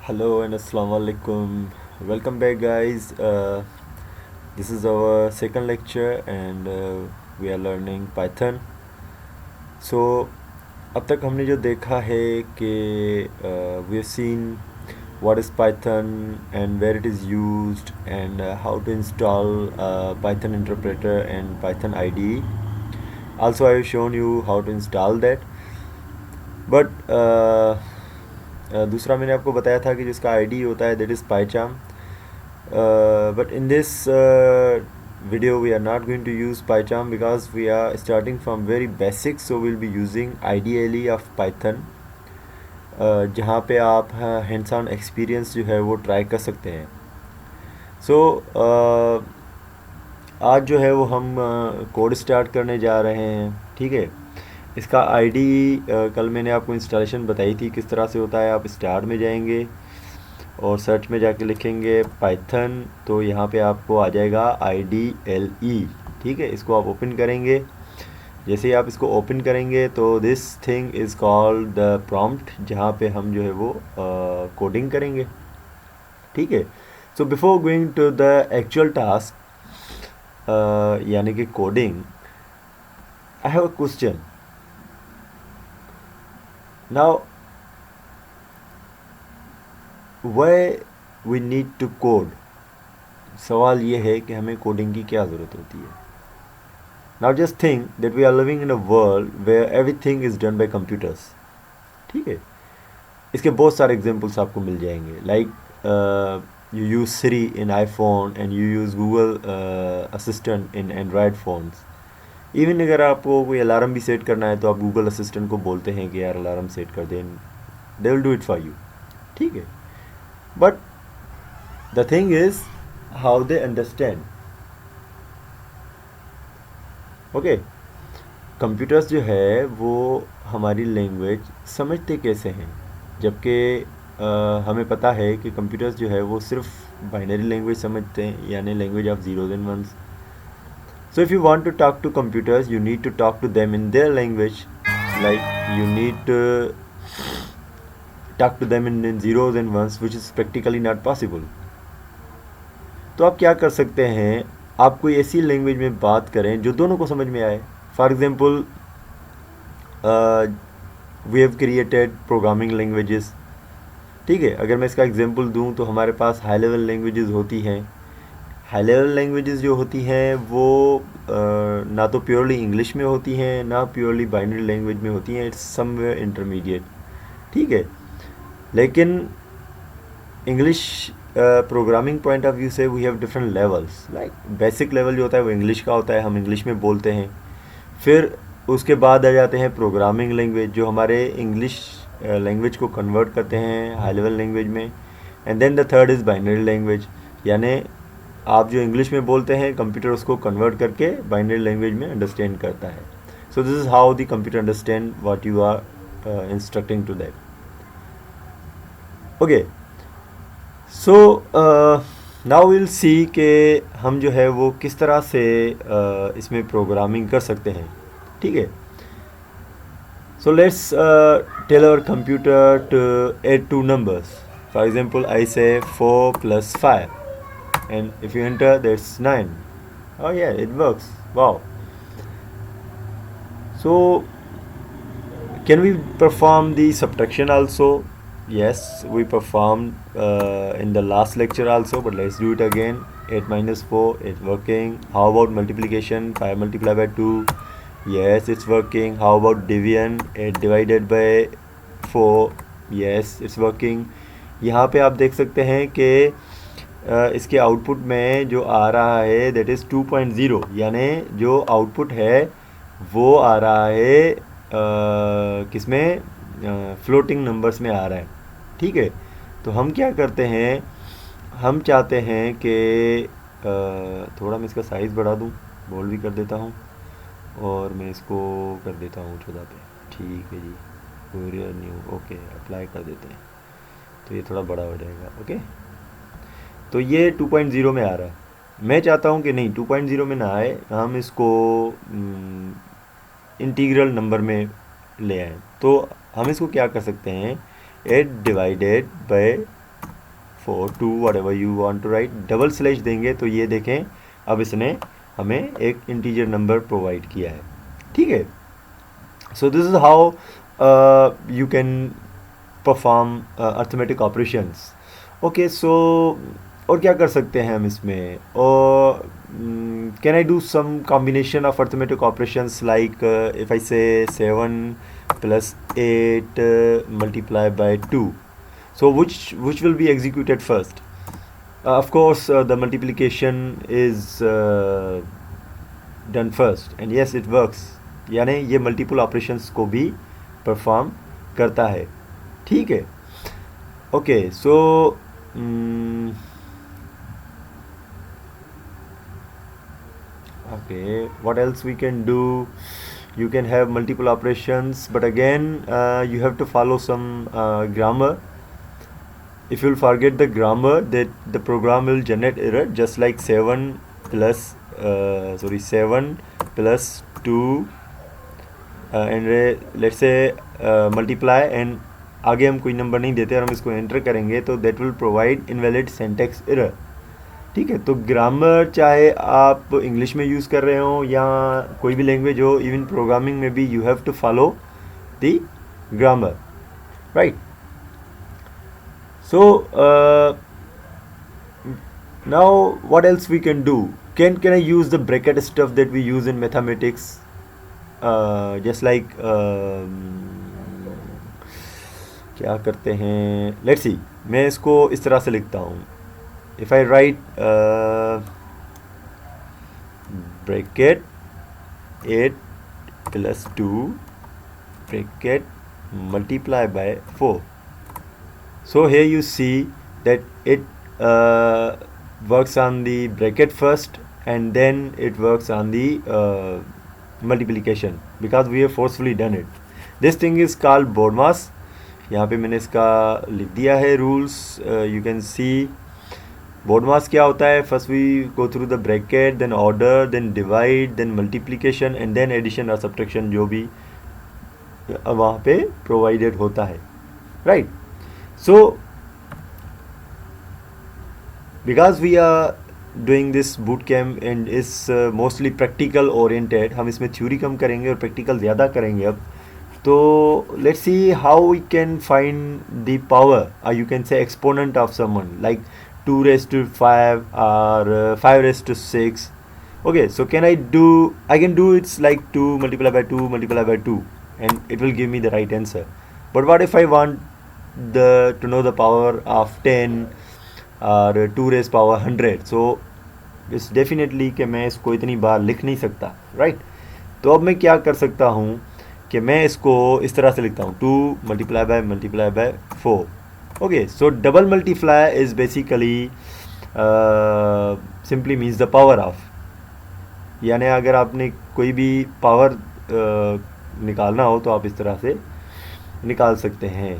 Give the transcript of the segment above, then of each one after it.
Hello and Assalamu alaikum. Welcome back, guys. This is our second lecture, and we are learning Python. So, अब तक हमने जो देखा है कि we have seen what is Python and where it is used and how to install Python interpreter and Python IDE. Also, I have shown you how to install that. But दूसरा मैंने आपको बताया था कि जिसका आईडी होता है that is पाइचाम. But in this video we are not going to use PyCharm because we are starting from very basic, so we'll be using IDLE of Python, जहाँ पे आप हैंड्स ऑन एक्सपीरियंस जो है वो try कर सकते हैं. सो आज जो है वो हम कोड स्टार्ट करने जा रहे हैं. ठीक है, इसका आईडी कल मैंने आपको इंस्टॉलेशन बताई थी किस तरह से होता है. आप स्टार्ट में जाएंगे और सर्च में जाके लिखेंगे पाइथन, तो यहाँ पे आपको आ जाएगा IDLE. ठीक है, इसको आप ओपन करेंगे. जैसे ही आप इसको ओपन करेंगे तो this thing is called the prompt, जहाँ पे हम जो है वो कोडिंग करेंगे. ठीक है, so before going to the actual task यानी कि coding, I have a question. Now why we need to code. सवाल ये है कि हमें कोडिंग की क्या ज़रूरत होती है. Now just think that we are living in a world where everything is done by computers. ठीक है, इसके बहुत सारे एग्जांपल्स आपको मिल जाएंगे. Like you use Siri in iPhone and you use Google Assistant in Android phones. Even अगर आपको कोई अलार्म भी सेट करना है तो आप गूगल असिस्टेंट को बोलते हैं कि यार अलार्म सेट कर दें, they will do it for you. ठीक है, but the thing is how they understand. Okay, computers जो है वो हमारी लैंग्वेज समझते कैसे हैं, जबकि हमें पता है कि कंप्यूटर्स जो है वो सिर्फ बाइनरी लैंग्वेज समझते हैं, यानी language of zeros and ones. So if you want to talk to computers, you need to talk to them in their language. Like you need to talk to them in zeros and ones, which is practically not possible. तो आप क्या कर सकते हैं, आप कोई ऐसी language में बात करें जो दोनों को समझ में आए. For example we have created programming languages. ठीक है, अगर मैं इसका एग्जांपल दूं तो हमारे पास हाई लेवल लैंग्वेजेस होती हैं. हाई लेवल लैंग्वेजेस जो होती हैं वो ना तो प्योरली इंग्लिश में होती हैं ना प्योरली बाइनरी लैंग्वेज में होती हैं. It's somewhere intermediate. ठीक है, लेकिन English programming point of view से we have different levels. Like basic level जो होता है वो इंग्लिश का होता है, हम इंग्लिश में बोलते हैं. फिर उसके बाद आ जाते हैं प्रोग्रामिंग लैंग्वेज जो हमारे इंग्लिश लैंग्वेज को कन्वर्ट करते हैं हाई लेवल लैंग्वेज में. And then the third is binary language, यानी आप जो इंग्लिश में बोलते हैं कंप्यूटर उसको कन्वर्ट करके बाइनरी लैंग्वेज में अंडरस्टैंड करता है. So this is how the computer understand what you are instructing to that. Okay, so now will see कि हम जो है वो किस तरह से इसमें प्रोग्रामिंग कर सकते हैं. ठीक है, so let's tell our computer to add two numbers. For example I say 4 + 5 and if you enter that's 9. Oh yeah, it works. Wow. So can we perform the subtraction also? Yes, we performed in the last lecture also, but let's do it again. 8 - 4, it's working. How about multiplication? 5 multiplied by 2. Yes, it's working. How about division? 8 divided by 4. Yes, it's working. यहाँ पे आप देख सकते हैं कि इसके output में जो आ रहा है दैट इज़ 2.0, यानी जो आउटपुट है वो आ रहा है किसमें, फ्लोटिंग नंबर्स में आ रहा है. ठीक है, तो हम क्या करते हैं, हम चाहते हैं कि थोड़ा मैं इसका साइज़ बढ़ा दूं, बोल्ड भी कर देता हूं और मैं इसको कर देता हूं 14 पे. ठीक है जी, कोरियर न्यू ओके अप्लाई कर देते हैं तो ये थोड़ा बड़ा हो जाएगा. ओके, तो ये 2.0 में आ रहा है. मैं चाहता हूँ कि नहीं 2.0 में ना आए, हम इसको इंटीग्रल नंबर में ले आए. तो हम इसको क्या कर सकते हैं, 8 divided by 4 2 whatever you want to write, double slash देंगे तो ये देखें अब इसने हमें एक इंटीजर नंबर प्रोवाइड किया है. ठीक है. So this is how you can perform arithmetic operations. Okay, so और क्या कर सकते हैं हम इसमें, और can I do some combination of arithmetic operations like if I say 7 plus 8 multiplied by 2, so which will be executed first? Of course the multiplication is done first, and yes it works, यानी ये multiple operations को भी perform करता है. ठीक है. Okay, so okay, what else we can do? You can have multiple operations, but again you have to follow some grammar. If you'll forget the grammar, that the program will generate error, just like 7 plus 2 and let's say multiply, and आगे हम कोई number नहीं देते और हम इसको enter करेंगे तो that will provide invalid syntax error. ठीक है. तो ग्रामर चाहे आप इंग्लिश में यूज़ कर रहे हो या कोई भी लैंग्वेज हो, इवन प्रोग्रामिंग में भी you have to follow the grammar, right. So now what else we can do? Can I use the bracket stuff that we use in mathematics, just like क्या करते हैं, लेट्स सी. मैं इसको इस तरह से लिखता हूँ. If I right bracket 8 plus 2 bracket multiply by 4. So here you see that it works on the bracket first and then it works on the multiplication because we have forcefully done it. This thing is called BODMAS. यहाँ पे मैंने इसका लिख दिया है rules. You can see BODMAS क्या होता है. First we go through the bracket, then order, then divide, then multiplication and then addition और सब्ट्रैक्शन, जो भी वहाँ पे प्रोवाइडेड होता है, right. So because we are doing this boot camp and is mostly practical oriented, हम इसमें theory कम करेंगे और प्रैक्टिकल ज़्यादा करेंगे अब. तो let's see how we can find the power, or you can say exponent of someone, like 2 raised to 5 or 5 raised to 6. Okay, so I can do it's like 2 multiplied by 2 multiplied by 2 and it will give me the right answer. But what if I want to know the power of 10 or 2 raised power 100? So it's definitely कि मैं इसको इतनी बार लिख नहीं सकता, right? तो अब मैं क्या कर सकता हूँ कि मैं इसको इस तरह से लिखता हूँ 2 multiply by 4. Okay, so double multiply is basically simply means the power of, यानी अगर आपने कोई भी पावर निकालना हो तो आप इस तरह से निकाल सकते हैं.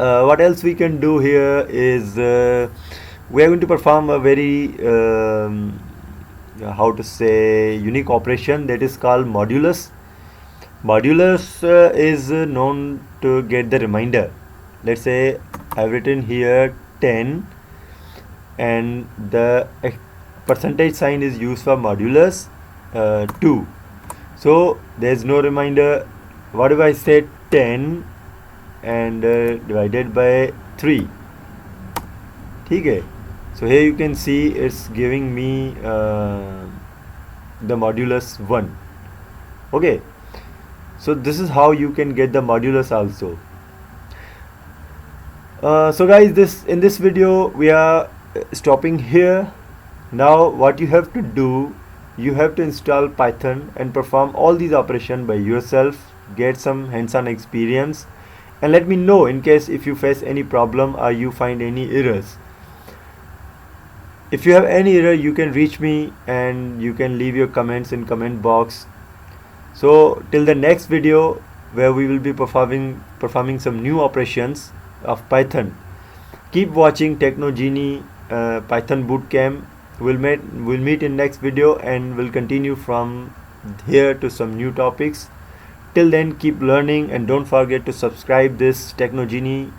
what else we can do here is we are going to perform a very how to say unique operation that is called modulus. Modulus is known to get the remainder. Let's say I've written here 10 and the percentage sign is used for modulus 2. So there's no remainder. What if I say 10 and divided by 3? ठीक है. So here you can see it's giving me the modulus 1. Okay, so this is how you can get the modulus also. So guys, in this video we are stopping here. Now what you have to do, you have to install Python and perform all these operations by yourself, get some hands-on experience, and let me know in case if you face any problem or you find any errors. If you have any error, you can reach me and you can leave your comments in comment box. So till the next video where we will be performing some new operations of Python, keep watching Technogenie Python Bootcamp. We'll meet in next video and we'll continue from here to some new topics. Till then, keep learning and don't forget to subscribe this Technogenie